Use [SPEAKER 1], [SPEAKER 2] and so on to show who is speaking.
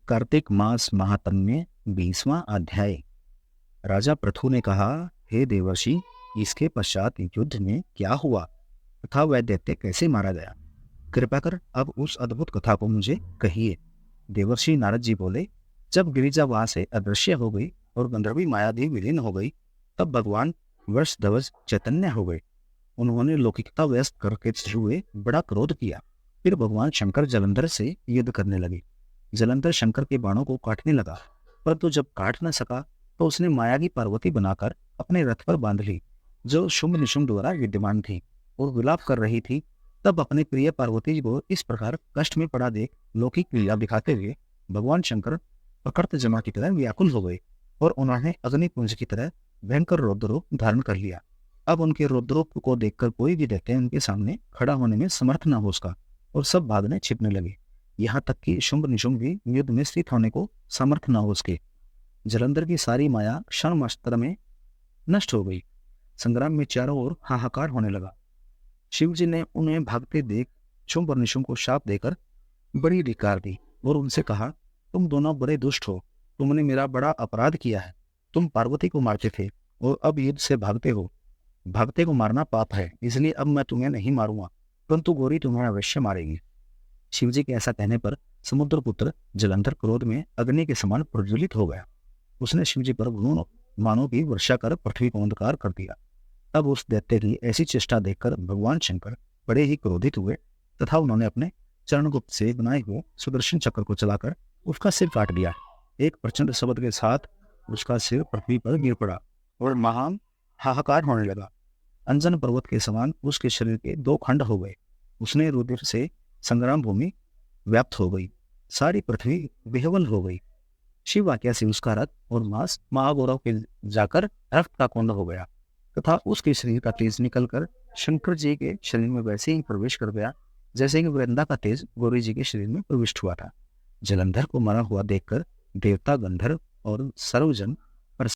[SPEAKER 1] कार्तिक मास महात्म्य 20वां अध्याय। राजा पृथु ने कहा, हे देवर्षि, इसके पश्चात युद्ध में क्या हुआ तथा वह दैत्य कैसे मारा गया? कृपा कर अब उस अद्भुत कथा को मुझे कहिए। देवर्षि नारद जी बोले, जब गिरिजा वहां से अदृश्य हो गई और गंधर्वी मायादेवी विलीन हो गई, तब भगवान वर्षध्वज चैतन्य हो गए। उन्होंने लौकिकता व्यस्त करके हुए बड़ा क्रोध किया। फिर भगवान शंकर जलंधर से युद्ध करने लगे। जलंधर शंकर के बाणों को काटने लगा, परंतु जब काट न सका तो उसने माया की पार्वती बनाकर अपने रथ पर बांध ली, जो शुंभ निशुंभ द्वारा विद्यमान थी और विलाप कर रही थी। तब अपने प्रिय पार्वती जी को इस प्रकार कष्ट में पड़ा देख लौकिक लीला दिखाते हुए भगवान शंकर प्रकृत जमा की तरह व्याकुल हो गए और उन्होंने अग्निपुंज की तरह भयंकर रौद्र रूप धारण कर लिया। अब उनके रौद्र रूप को देखकर कोई भी दैत्य उनके सामने खड़ा होने में समर्थ न हो सका और सब भागने छिपने लगे। यहाँ तक कि शुंभ निशुंभ भी युद्ध में स्थित होने को समर्थ न हो सके। जलंधर की सारी माया क्षण मात्र में नष्ट हो गई। संग्राम में चारों ओर हाहाकार होने लगा। शिव जी ने उन्हें भागते देख शुंभ और निशुंभ को शाप देकर बड़ी धिक्कार दी और उनसे कहा, तुम दोनों बड़े दुष्ट हो। तुमने मेरा बड़ा अपराध किया है। तुम पार्वती को मारते थे और अब युद्ध से भागते हो। भागते को मारना पाप है, इसलिए अब मैं तुम्हें नहीं मारूंगा, परंतु गौरी तुम्हें अवश्य मारेगी। शिवजी के ऐसा कहने पर समुद्रपुत्र जलंधर क्रोध में अग्नि के समान प्रज्वलित हो गया। उसने शिवजी पर घृण मानों की वर्षा कर पृथ्वी को अंधकार कर दिया। अब उस दैत्य की ऐसी चेष्टा देखकर भगवान शंकर बड़े ही क्रोधित हुए तथा उन्होंने अपने चरणगुप्त से बनाए हुए सुदर्शन चक्र को चलाकर उसका सिर काट दिया। एक प्रचंड शब्द के साथ उसका सिर पृथ्वी पर गिर पड़ा और महान हाहाकार होने लगा। अंजन पर्वत के समान उसके शरीर के दो खंड हो गए। उसने रुधिर से संग्राम भूमि व्याप्त हो गई। सारी पृथ्वी विह्वल हो गई। शिव वाक्या से उसका रथ और मांस महागौरव के जाकर रक्त का कुंड हो गया तथा उसके शरीर का तेज निकलकर शंकर जी के शरीर में वैसे ही प्रवेश कर गया जैसे कि वृंदा का तेज गौरी जी के शरीर में प्रविष्ट हुआ था। जलंधर को मरा हुआ देखकर देवता, गंधर्व और सर्वजन